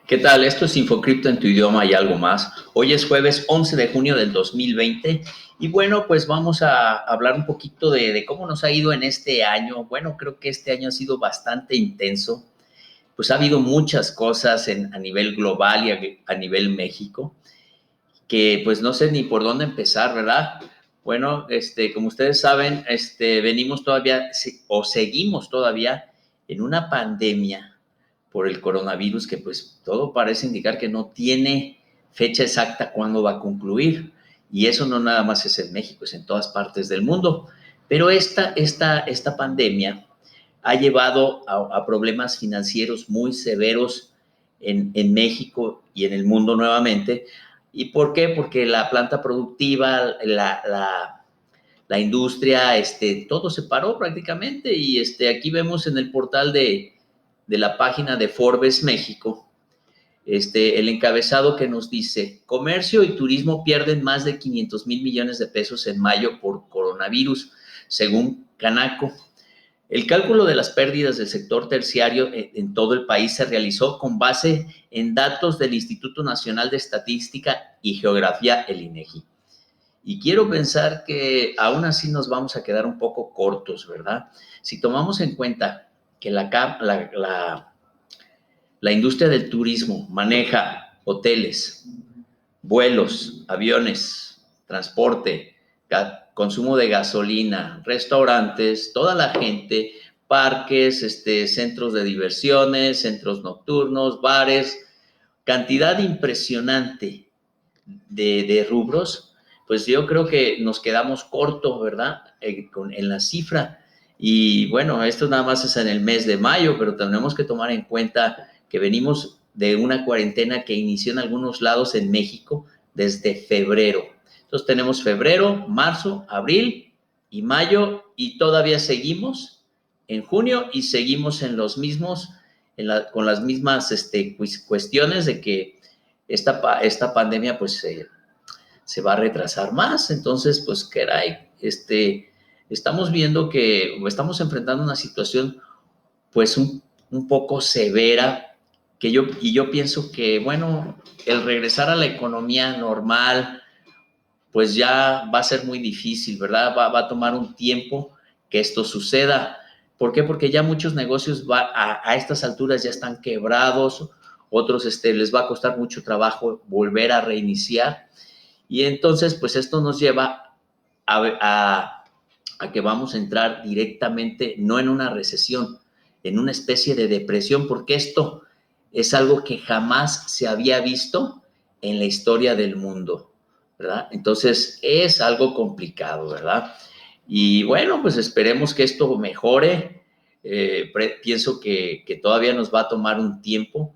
¿Qué tal? Esto es InfoCrypto en tu idioma y algo más. Hoy es jueves 11 de junio del 2020 y bueno, pues vamos a hablar un poquito de cómo nos ha ido en este año. Bueno, creo que este año ha sido bastante intenso. Pues ha habido muchas cosas a nivel global y a nivel México que pues no sé ni por dónde empezar, ¿verdad? Bueno, como ustedes saben, venimos todavía o seguimos todavía en una pandemia por el coronavirus que pues todo parece indicar que no tiene fecha exacta cuándo va a concluir. Y eso no nada más es en México, es en todas partes del mundo. Pero esta pandemia ha llevado a problemas financieros muy severos en México y en el mundo nuevamente. ¿Y por qué? Porque la planta productiva, la industria, todo se paró prácticamente. Y aquí vemos en el portal de la página de Forbes México, el encabezado que nos dice: comercio y turismo pierden más de 500 mil millones de pesos en mayo por coronavirus, según Canaco. El cálculo de las pérdidas del sector terciario en todo el país se realizó con base en datos del Instituto Nacional de Estadística y Geografía, el INEGI. Y quiero pensar que aún así nos vamos a quedar un poco cortos, ¿verdad? Si tomamos en cuenta que la industria del turismo maneja hoteles, vuelos, aviones, transporte, consumo de gasolina, restaurantes, toda la gente, parques, centros de diversiones, centros nocturnos, bares, cantidad impresionante de rubros. Pues yo creo que nos quedamos cortos, ¿verdad? En la cifra. Y bueno, esto nada más es en el mes de mayo, pero tenemos que tomar en cuenta que venimos de una cuarentena que inició en algunos lados en México desde febrero. Entonces tenemos febrero, marzo, abril y mayo, y todavía seguimos en junio y seguimos en los mismos, con las mismas cuestiones de que esta pandemia pues se va a retrasar más. Entonces, pues, caray, estamos viendo que estamos enfrentando una situación pues un poco severa, yo pienso que, bueno, el regresar a la economía normal, pues ya va a ser muy difícil, ¿verdad? Va a tomar un tiempo que esto suceda. ¿Por qué? Porque ya muchos negocios a estas alturas ya están quebrados, otros les va a costar mucho trabajo volver a reiniciar. Y entonces, pues esto nos lleva a que vamos a entrar directamente, no en una recesión, en una especie de depresión, porque esto es algo que jamás se había visto en la historia del mundo, ¿verdad? Entonces, es algo complicado, ¿verdad? Y bueno, pues esperemos que esto mejore. Pienso que todavía nos va a tomar un tiempo.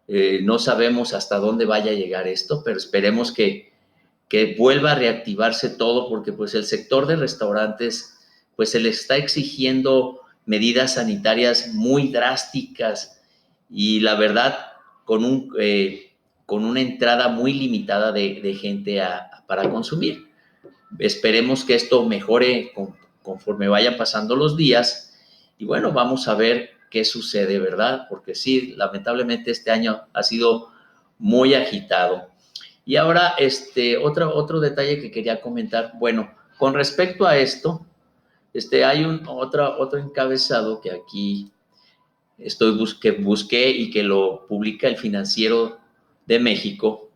No sabemos hasta dónde vaya a llegar esto, pero esperemos que vuelva a reactivarse todo, porque pues el sector de restaurantes pues se le está exigiendo medidas sanitarias muy drásticas y la verdad con una entrada muy limitada de gente para consumir. Esperemos que esto mejore conforme vayan pasando los días y bueno, vamos a ver qué sucede, ¿verdad? Porque sí, lamentablemente este año ha sido muy agitado. Y ahora, otro detalle que quería comentar. Bueno, con respecto a esto, hay otro encabezado que aquí busqué y que lo publica el Financiero de México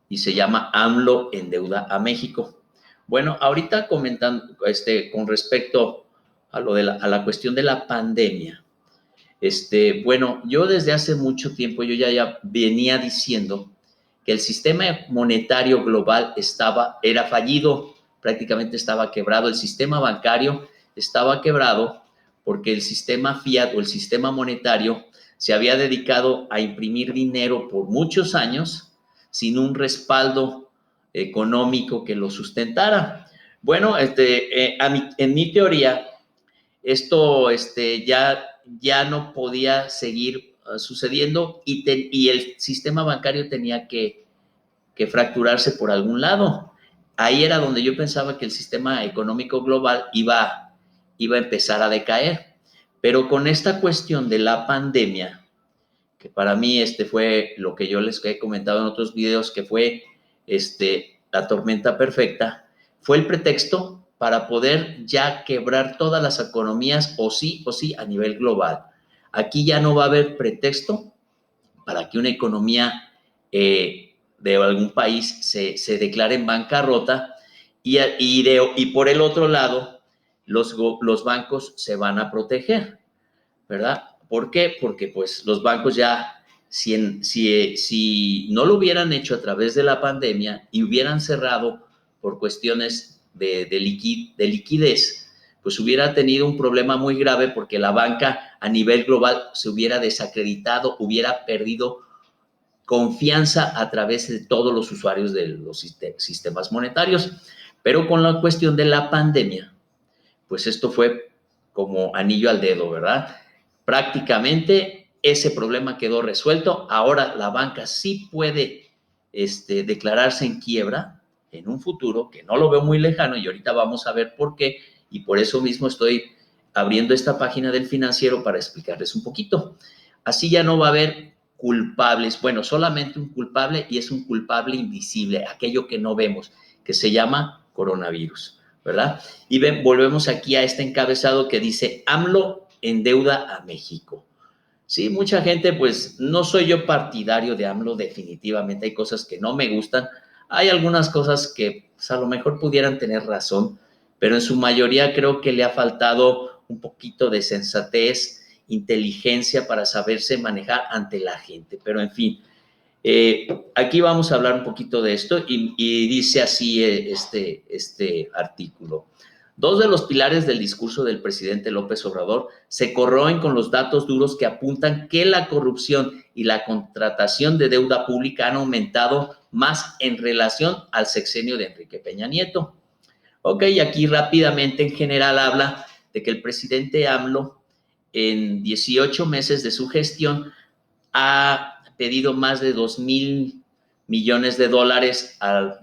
y se llama AMLO endeuda a México. Bueno, ahorita comentando, con respecto a la cuestión de la pandemia, bueno, yo desde hace mucho tiempo yo ya venía diciendo que el sistema monetario global era fallido, prácticamente estaba quebrado, el sistema bancario estaba quebrado porque el sistema fiat o el sistema monetario se había dedicado a imprimir dinero por muchos años sin un respaldo económico que lo sustentara. Bueno, en mi teoría, esto ya no podía seguir sucediendo y el sistema bancario tenía que fracturarse por algún lado. Ahí era donde yo pensaba que el sistema económico global iba a empezar a decaer. Pero con esta cuestión de la pandemia, que para mí fue lo que yo les he comentado en otros videos, que fue la tormenta perfecta, fue el pretexto para poder ya quebrar todas las economías o sí a nivel global. Aquí ya no va a haber pretexto para que una economía de algún país se declare en bancarrota y por el otro lado, los bancos se van a proteger, ¿verdad? ¿Por qué? Porque pues los bancos ya, si no lo hubieran hecho a través de la pandemia y hubieran cerrado por cuestiones de liquidez, pues hubiera tenido un problema muy grave porque la banca a nivel global se hubiera desacreditado, hubiera perdido confianza a través de todos los usuarios de los sistemas monetarios. Pero con la cuestión de la pandemia, pues esto fue como anillo al dedo, ¿verdad? Prácticamente ese problema quedó resuelto. Ahora la banca sí puede declararse en quiebra en un futuro, que no lo veo muy lejano, y ahorita vamos a ver por qué, y por eso mismo estoy abriendo esta página del Financiero para explicarles un poquito. Así ya no va a haber culpables, bueno, solamente un culpable, y es un culpable invisible, aquello que no vemos, que se llama coronavirus, ¿verdad? Y volvemos aquí a este encabezado que dice: AMLO endeuda a México. Sí, mucha gente, pues no soy yo partidario de AMLO, definitivamente hay cosas que no me gustan, hay algunas cosas que pues, a lo mejor pudieran tener razón, pero en su mayoría creo que le ha faltado un poquito de sensatez, inteligencia para saberse manejar ante la gente, pero en fin. Aquí vamos a hablar un poquito de esto y dice así este artículo. Dos de los pilares del discurso del presidente López Obrador se corroen con los datos duros que apuntan que la corrupción y la contratación de deuda pública han aumentado más en relación al sexenio de Enrique Peña Nieto. Ok, aquí rápidamente en general habla de que el presidente AMLO en 18 meses de su gestión ha pedido más de 2,000 millones de dólares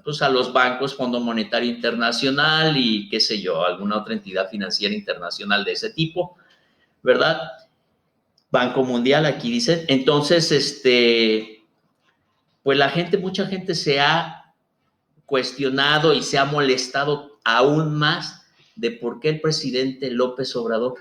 pues a los bancos, Fondo Monetario Internacional y qué sé yo, alguna otra entidad financiera internacional de ese tipo, ¿verdad? Banco Mundial, aquí dice. Entonces, pues mucha gente se ha cuestionado y se ha molestado aún más de por qué el presidente López Obrador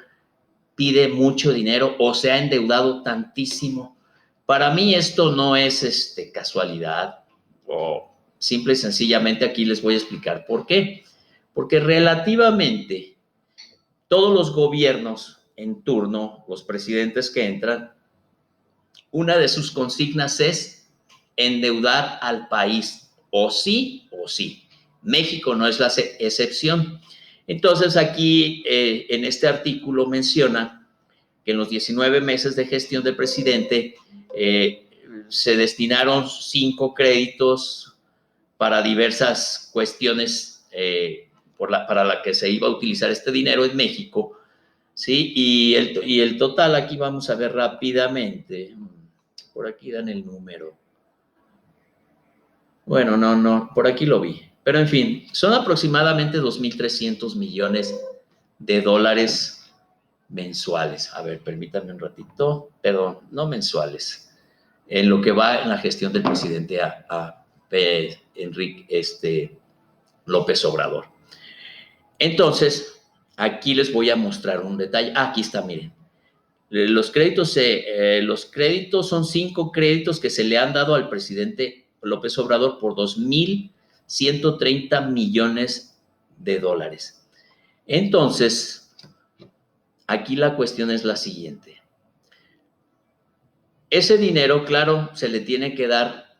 pide mucho dinero o se ha endeudado tantísimo. Para mí esto no es casualidad o simple y sencillamente aquí les voy a explicar por qué. Porque relativamente todos los gobiernos en turno, los presidentes que entran, una de sus consignas es endeudar al país, o sí o sí. México no es la excepción. Entonces aquí en este artículo menciona que en los 19 meses de gestión del presidente se destinaron 5 créditos para diversas cuestiones para la que se iba a utilizar este dinero en México, ¿sí? Y el total aquí vamos a ver rápidamente. Por aquí dan el número. Bueno, no, por aquí lo vi. Pero en fin, son aproximadamente 2,300 millones de dólares mensuales. A ver, permítanme un ratito. Perdón, no mensuales. En lo que va en la gestión del presidente Enrique López Obrador. Entonces, aquí les voy a mostrar un detalle. Aquí está, miren. Los créditos son 5 créditos que se le han dado al presidente López Obrador por 2,130 millones de dólares. Entonces, aquí la cuestión es la siguiente. Ese dinero, claro, se le tiene que dar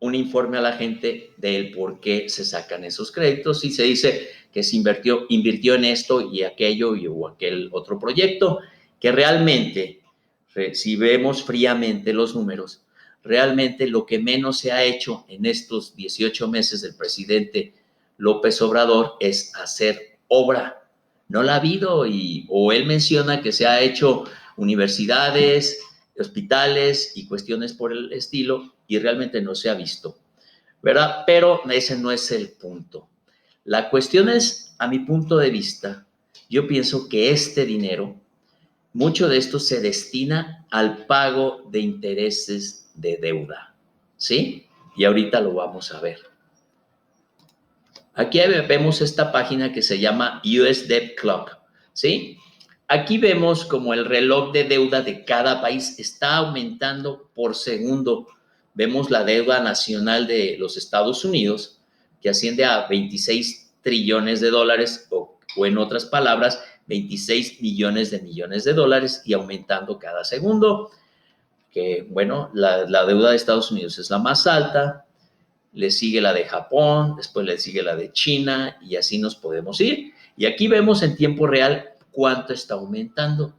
un informe a la gente del por qué se sacan esos créditos y se dice que se invirtió en esto y aquello o aquel otro proyecto, que realmente, si vemos fríamente los números, realmente lo que menos se ha hecho en estos 18 meses del presidente López Obrador es hacer obra. No la ha habido o él menciona que se ha hecho universidades, hospitales y cuestiones por el estilo y realmente no se ha visto, ¿verdad? Pero ese no es el punto. La cuestión es, a mi punto de vista, yo pienso que este dinero mucho de esto se destina al pago de intereses de deuda, ¿sí? Y ahorita lo vamos a ver. Aquí vemos esta página que se llama US Debt Clock, ¿sí? Aquí vemos como el reloj de deuda de cada país está aumentando por segundo. Vemos la deuda nacional de los Estados Unidos, que asciende a 26 trillones de dólares, o en otras palabras, 26 millones de dólares, y aumentando cada segundo. Que, bueno, la deuda de Estados Unidos es la más alta, le sigue la de Japón, después le sigue la de China, y así nos podemos ir. Y aquí vemos en tiempo real cuánto está aumentando.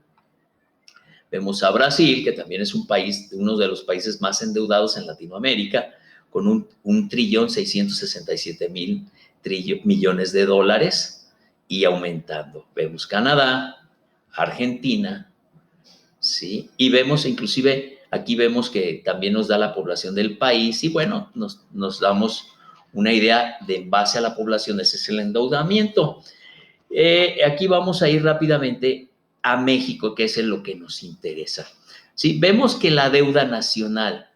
Vemos a Brasil, que también es un país, uno de los países más endeudados en Latinoamérica, con un trillón 667 mil millones de dólares, y aumentando. Vemos Canadá, Argentina, ¿sí? Y vemos inclusive, aquí vemos que también nos da la población del país, y bueno, nos damos una idea de en base a la población, ese es el endeudamiento. Aquí vamos a ir rápidamente a México, que es en lo que nos interesa. ¿Sí? Vemos que la deuda nacional,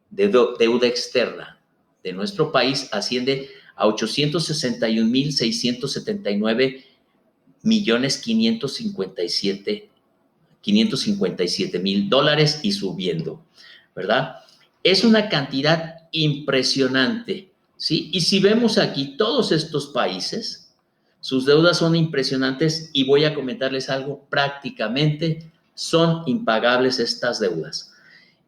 deuda externa de nuestro país, asciende a 861,679 millones 557 mil dólares, y subiendo, ¿verdad? Es una cantidad impresionante, ¿sí? Y si vemos aquí todos estos países, sus deudas son impresionantes, y voy a comentarles algo: prácticamente son impagables estas deudas.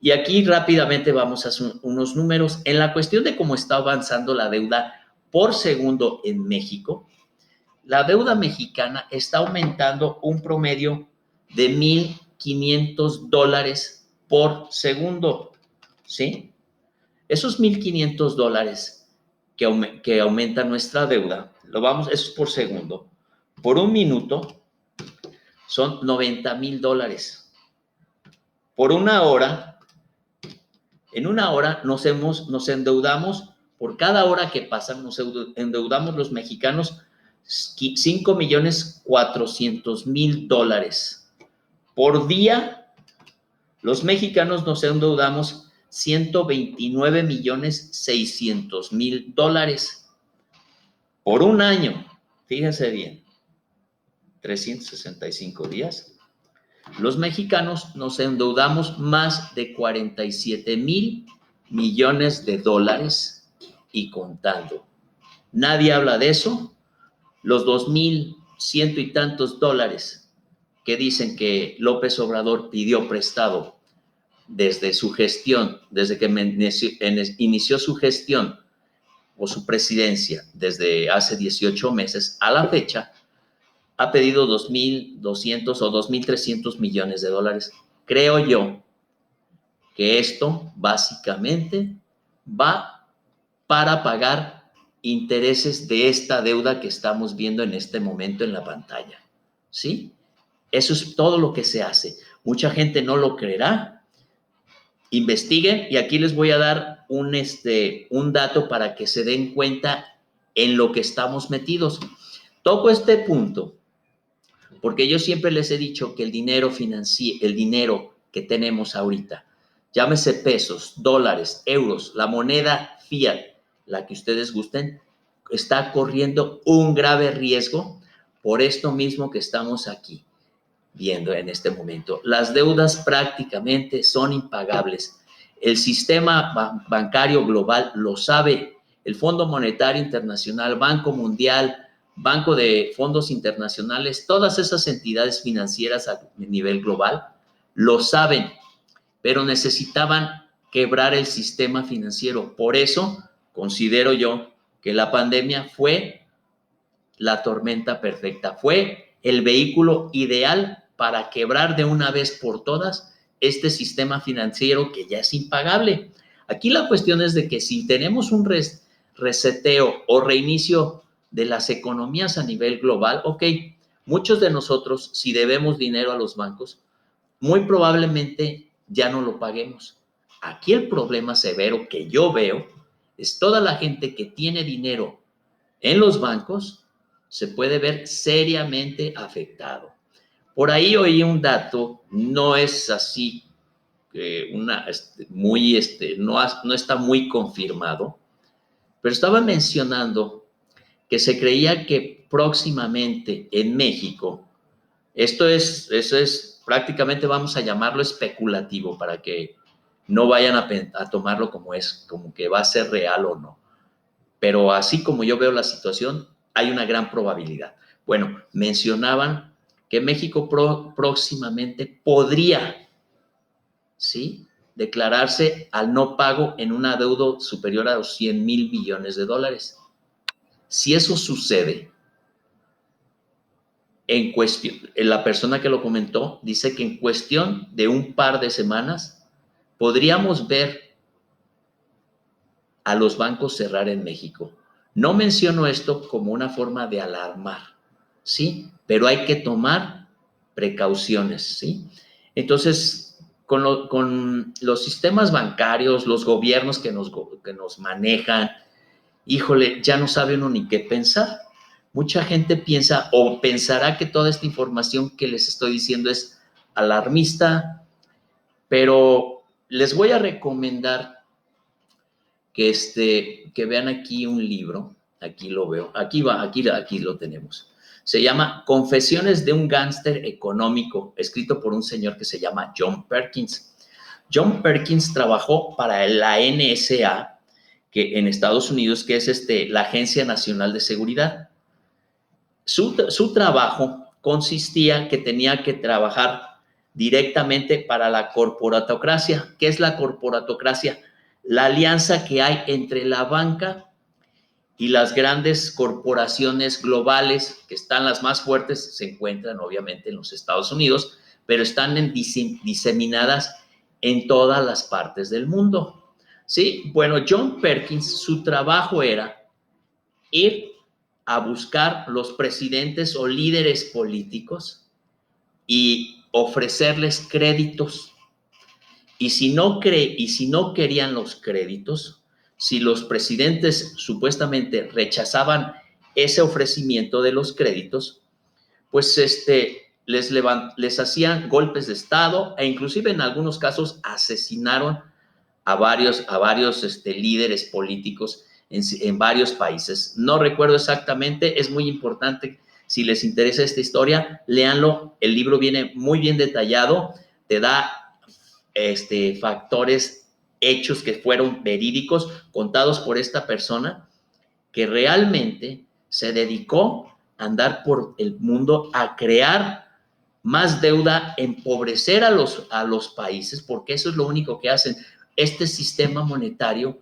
Y aquí rápidamente vamos a hacer unos números. En la cuestión de cómo está avanzando la deuda por segundo en México, la deuda mexicana está aumentando un promedio de $1,500 por segundo, ¿sí? Esos $1,500 que aumenta nuestra deuda, eso es por segundo. Por un minuto son $90,000. Por una hora, en una hora nos endeudamos, por cada hora que pasa, nos endeudamos los mexicanos $5,400,000. Por día, los mexicanos nos endeudamos $129,600,000. Por un año, fíjense bien, 365 días, los mexicanos nos endeudamos más de $47,000,000,000 y contando. Nadie habla de eso. Los 2,100 y tantos dólares que dicen que López Obrador pidió prestado desde su gestión, desde que inició su gestión o su presidencia, desde hace 18 meses a la fecha, ha pedido 2,200 o 2,300 millones de dólares. Creo yo que esto básicamente va para pagar intereses de esta deuda que estamos viendo en este momento en la pantalla, ¿sí? Eso es todo lo que se hace. Mucha gente no lo creerá. Investiguen, y aquí les voy a dar un dato para que se den cuenta en lo que estamos metidos. Toco este punto porque yo siempre les he dicho que el dinero que tenemos ahorita, llámese pesos, dólares, euros, la moneda fiat, la que ustedes gusten, está corriendo un grave riesgo por esto mismo que estamos aquí viendo en este momento. Las deudas prácticamente son impagables. El sistema bancario global lo sabe. El Fondo Monetario Internacional, Banco Mundial, Banco de Fondos Internacionales, todas esas entidades financieras a nivel global lo saben, pero necesitaban quebrar el sistema financiero. Por eso considero yo que la pandemia fue la tormenta perfecta, fue el vehículo ideal para quebrar de una vez por todas este sistema financiero que ya es impagable. Aquí la cuestión es de que si tenemos un reseteo o reinicio de las economías a nivel global, ok, muchos de nosotros, si debemos dinero a los bancos, muy probablemente ya no lo paguemos. Aquí el problema severo que yo veo es toda la gente que tiene dinero en los bancos se puede ver seriamente afectado. Por ahí oí un dato, no es así, no está muy confirmado, pero estaba mencionando que se creía que próximamente en México, eso es prácticamente, vamos a llamarlo especulativo, para que no vayan a tomarlo como es, como que va a ser real o no. Pero así como yo veo la situación, hay una gran probabilidad. Bueno, mencionaban que México próximamente podría, ¿sí?, declararse al no pago en un adeudo superior a los 100,000 millones de dólares. Si eso sucede, en cuestión, la persona que lo comentó dice que en cuestión de un par de semanas podríamos ver a los bancos cerrar en México. No menciono esto como una forma de alarmar, ¿sí? Pero hay que tomar precauciones, ¿sí? Entonces, con los sistemas bancarios, los gobiernos que nos manejan, híjole, ya no sabe uno ni qué pensar. Mucha gente piensa o pensará que toda esta información que les estoy diciendo es alarmista, pero les voy a recomendar que vean aquí un libro. Aquí lo veo, aquí lo tenemos. Se llama Confesiones de un gángster económico, escrito por un señor que se llama John Perkins. John Perkins trabajó para la NSA, que en Estados Unidos, que es la Agencia Nacional de Seguridad. Su trabajo consistía que tenía que trabajar directamente para la corporatocracia. ¿Qué es la corporatocracia? La alianza que hay entre la banca y las grandes corporaciones globales, que están las más fuertes, se encuentran obviamente en los Estados Unidos, pero están diseminadas en todas las partes del mundo. ¿Sí? Bueno, John Perkins, su trabajo era ir a buscar los presidentes o líderes políticos y ofrecerles créditos. Y si no querían los créditos, si los presidentes supuestamente rechazaban ese ofrecimiento de los créditos, pues les hacían golpes de estado, e inclusive en algunos casos asesinaron a varios líderes políticos en varios países. No recuerdo exactamente, es muy importante. Si les interesa esta historia, léanlo. El libro viene muy bien detallado, te da factores, hechos que fueron verídicos, contados por esta persona que realmente se dedicó a andar por el mundo a crear más deuda, empobrecer a los países, porque eso es lo único que hacen. Este sistema monetario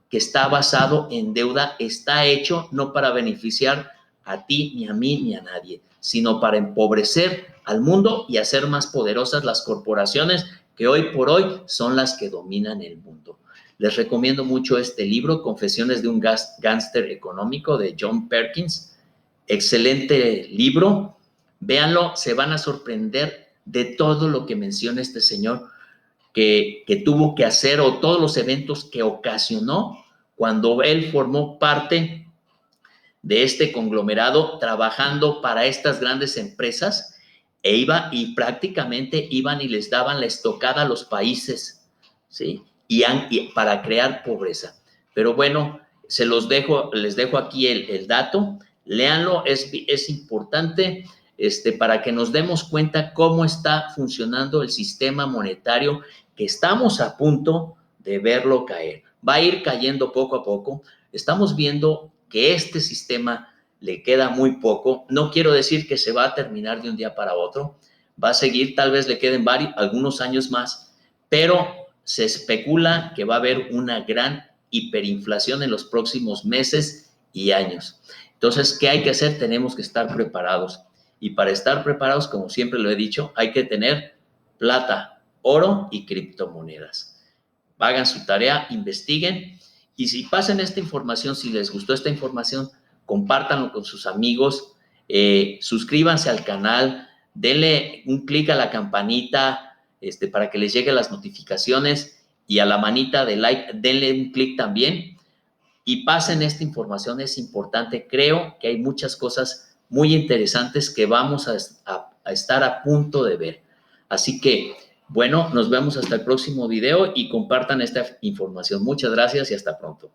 que está basado en deuda está hecho no para beneficiar a ti, ni a mí, ni a nadie, sino para empobrecer al mundo y hacer más poderosas las corporaciones que hoy por hoy son las que dominan el mundo. Les recomiendo mucho este libro, Confesiones de un gángster económico, de John Perkins. Excelente libro. Véanlo, se van a sorprender de todo lo que menciona este señor que tuvo que hacer, o todos los eventos que ocasionó cuando él formó parte de este conglomerado trabajando para estas grandes empresas, y prácticamente iban y les daban la estocada a los países, ¿sí? Y para crear pobreza. Pero bueno, les dejo aquí el dato, léanlo, es importante, para que nos demos cuenta cómo está funcionando el sistema monetario, que estamos a punto de verlo caer. Va a ir cayendo poco a poco. Estamos viendo que este sistema le queda muy poco. No quiero decir que se va a terminar de un día para otro. Va a seguir, tal vez le queden algunos años más, pero se especula que va a haber una gran hiperinflación en los próximos meses y años. Entonces, ¿qué hay que hacer? Tenemos que estar preparados. Y para estar preparados, como siempre lo he dicho, hay que tener plata, oro y criptomonedas. Hagan su tarea, investiguen, y si pasan esta información, si les gustó esta información, compártanlo con sus amigos, suscríbanse al canal, denle un clic a la campanita para que les lleguen las notificaciones, y a la manita de like, denle un clic también, y pasen esta información, es importante. Creo que hay muchas cosas muy interesantes que vamos a estar a punto de ver. Así que, bueno, nos vemos hasta el próximo video y compartan esta información. Muchas gracias y hasta pronto.